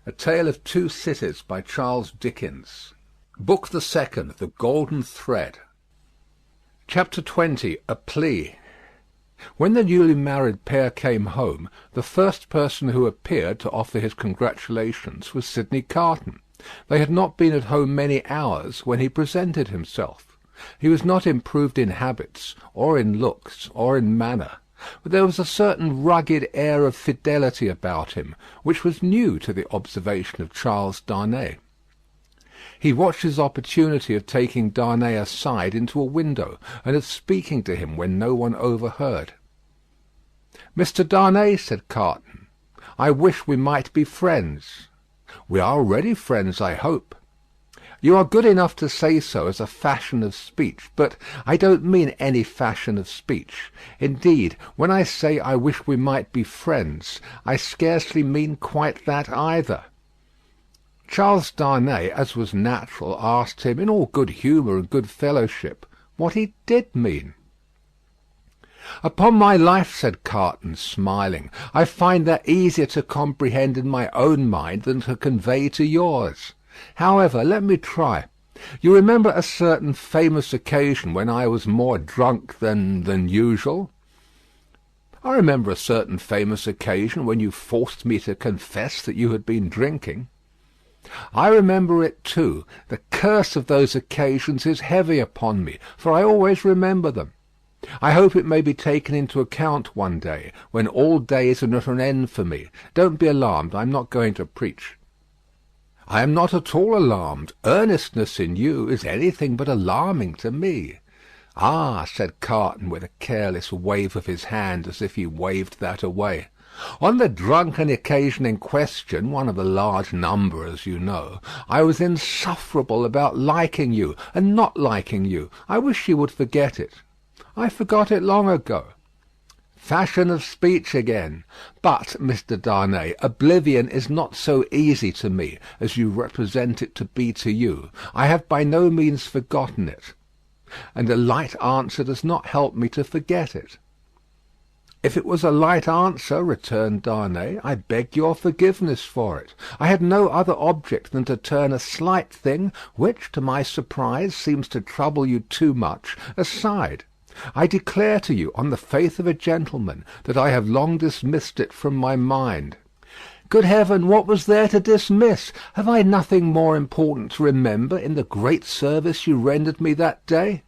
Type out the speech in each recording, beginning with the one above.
A Tale of Two Cities by Charles Dickens. Book the Second, The Golden Thread. Chapter 20. A Plea. When the newly married pair came home, the first person who appeared to offer his congratulations was Sidney Carton. They had not been at home many hours when he presented himself. He was not improved in habits, or in looks, or in manner, but there was a certain rugged air of fidelity about him, which was new to the observation of Charles Darnay. He watched his opportunity of taking Darnay aside into a window, and of speaking to him when no one overheard. "Mr. Darnay," said Carton, "I wish we might be friends." "We are already friends, I hope." "You are good enough to say so as a fashion of speech, but I don't mean any fashion of speech. Indeed, when I say I wish we might be friends, I scarcely mean quite that either." Charles Darnay, as was natural, asked him, in all good humour and good fellowship, what he did mean. "Upon my life," said Carton, smiling, "I find that easier to comprehend in my own mind than to convey to yours. However, let me try. You remember a certain famous occasion when I was more drunk than usual?" "I remember a certain famous occasion when you forced me to confess that you had been drinking." "I remember it too. The curse of those occasions is heavy upon me, for I always remember them. I hope it may be taken into account one day, when all days are at an end for me. Don't be alarmed. I am not going to preach." "I am not at all alarmed. Earnestness in you is anything but alarming to me." "Ah," said Carton, with a careless wave of his hand, as if he waved that away. "On the drunken occasion in question, one of a large number, as you know, I was insufferable about liking you and not liking you. I wish you would forget it." "I forgot it long ago." "Fashion of speech again. But, Mr. Darnay, oblivion is not so easy to me as you represent it to be to you. I have by no means forgotten it, and a light answer does not help me to forget it." "If it was a light answer," returned Darnay, "I beg your forgiveness for it. I had no other object than to turn a slight thing, which, to my surprise, seems to trouble you too much, aside. I declare to you, on the faith of a gentleman, that I have long dismissed it from my mind." "Good heaven, what was there to dismiss? Have I nothing more important to remember in the great service you rendered me that day?"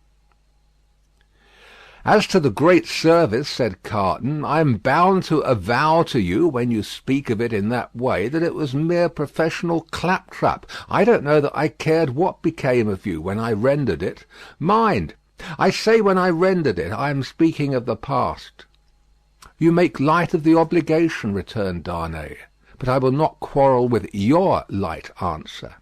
"As to the great service," said Carton, "I am bound to avow to you, when you speak of it in that way, that it was mere professional claptrap. I don't know that I cared what became of you when I rendered it. Mind, I say when I rendered it. I am speaking of the past." "You make light of the obligation," returned Darnay, "but I will not quarrel with your light answer."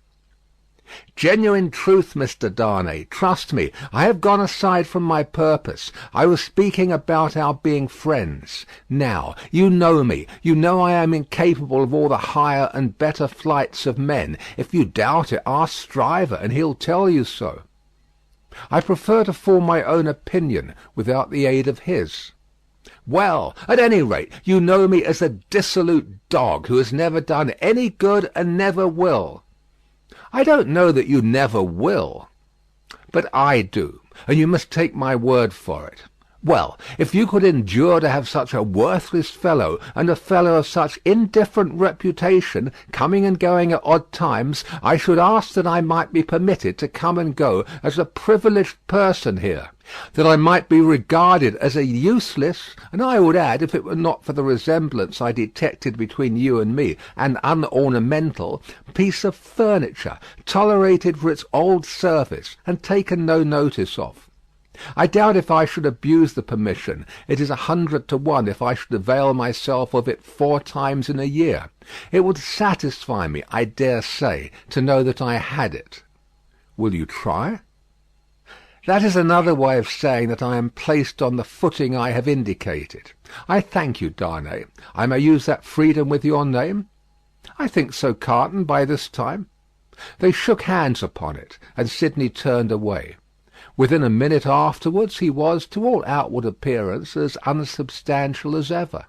"Genuine truth, Mr. Darnay. Trust me, I have gone aside from my purpose. I was speaking about our being friends. Now, you know me. You know I am incapable of all the higher and better flights of men. If you doubt it, ask Stryver, and he'll tell you so. I prefer to form my own opinion without the aid of his. Well, at any rate, you know me as a dissolute dog who has never done any good and never will." "I don't know that you never will." "But I do, and you must take my word for it. Well, if you could endure to have such a worthless fellow, and a fellow of such indifferent reputation, coming and going at odd times, I should ask that I might be permitted to come and go as a privileged person here, that I might be regarded as a useless, and I would add, if it were not for the resemblance I detected between you and me, an unornamental piece of furniture, tolerated for its old service, and taken no notice of. I doubt if I should abuse the permission. It is 100 to 1 if I should avail myself of it 4 times in a year. It would satisfy me, I dare say, to know that I had it. Will you try?" "That is another way of saying that I am placed on the footing I have indicated. I thank you, Darnay. I may use that freedom with your name?" "I think so, Carton, by this time." They shook hands upon it, and Sidney turned away. Within a minute afterwards he was, to all outward appearance, as unsubstantial as ever.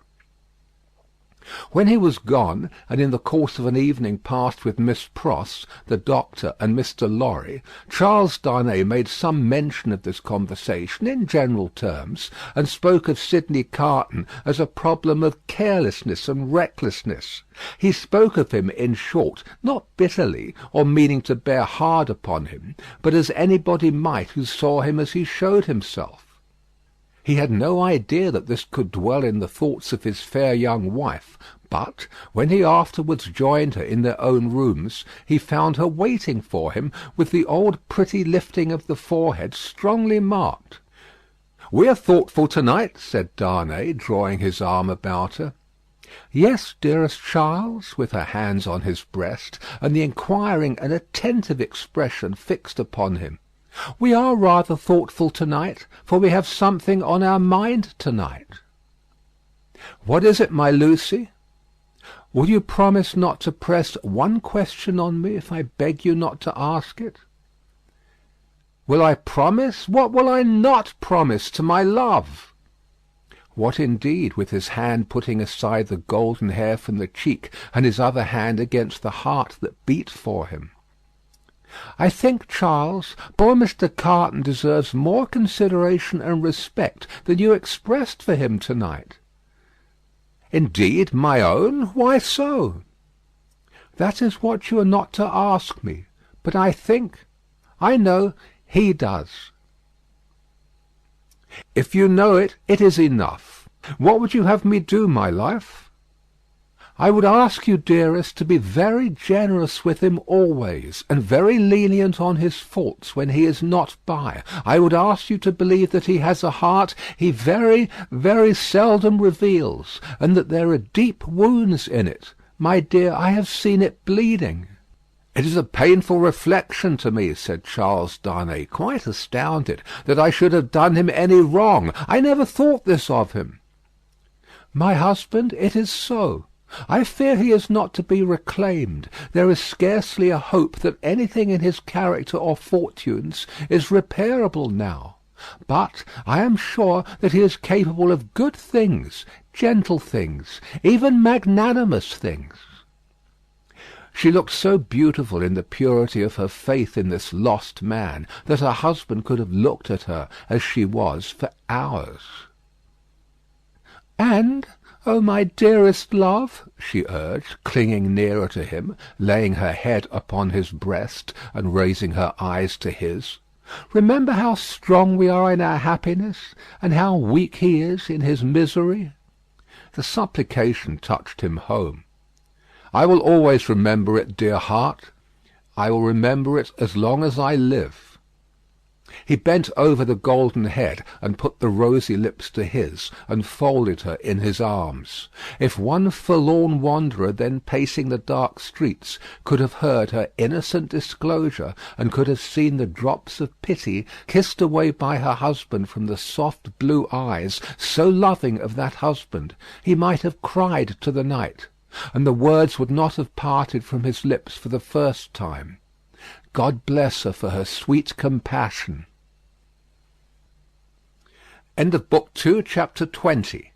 When he was gone, and in the course of an evening passed with Miss Pross, the doctor, and Mr. Lorry, Charles Darnay made some mention of this conversation in general terms, and spoke of Sydney Carton as a problem of carelessness and recklessness. He spoke of him, in short, not bitterly, or meaning to bear hard upon him, but as anybody might who saw him as he showed himself. He had no idea that this could dwell in the thoughts of his fair young wife, but when he afterwards joined her in their own rooms, he found her waiting for him with the old pretty lifting of the forehead strongly marked. "We are thoughtful to-night," said Darnay, drawing his arm about her. "Yes, dearest Charles," with her hands on his breast, and the inquiring and attentive expression fixed upon him. "We are rather thoughtful to-night, for we have something on our mind to-night." "What is it, my Lucy?" "Will you promise not to press one question on me if I beg you not to ask it?" "Will I promise? What will I not promise to my love?" What indeed, with his hand putting aside the golden hair from the cheek, and his other hand against the heart that beat for him. "I think, Charles, poor Mr. Carton deserves more consideration and respect than you expressed for him to-night." "Indeed, my own? Why so?" "That is what you are not to ask me. But I know he does." "If you know it, it is enough. What would you have me do, my life?" "I would ask you, dearest, to be very generous with him always, and very lenient on his faults when he is not by. I would ask you to believe that he has a heart he very, very seldom reveals, and that there are deep wounds in it. My dear, I have seen it bleeding." "It is a painful reflection to me," said Charles Darnay, quite astounded, "that I should have done him any wrong. I never thought this of him." "My husband, it is so. I fear he is not to be reclaimed. There is scarcely a hope that anything in his character or fortunes is repairable now. But I am sure that he is capable of good things, gentle things, even magnanimous things." She looked so beautiful in the purity of her faith in this lost man, that her husband could have looked at her as she was for hours. "And, oh, my dearest love," she urged, clinging nearer to him, laying her head upon his breast, and raising her eyes to his, "remember how strong we are in our happiness, and how weak he is in his misery." The supplication touched him home. "I will always remember it, dear heart. I will remember it as long as I live." He bent over the golden head, and put the rosy lips to his, and folded her in his arms. If one forlorn wanderer then pacing the dark streets could have heard her innocent disclosure, and could have seen the drops of pity kissed away by her husband from the soft blue eyes, so loving of that husband, he might have cried to the night, and the words would not have parted from his lips for the first time. God bless her for her sweet compassion. End of Book 2, Chapter 20.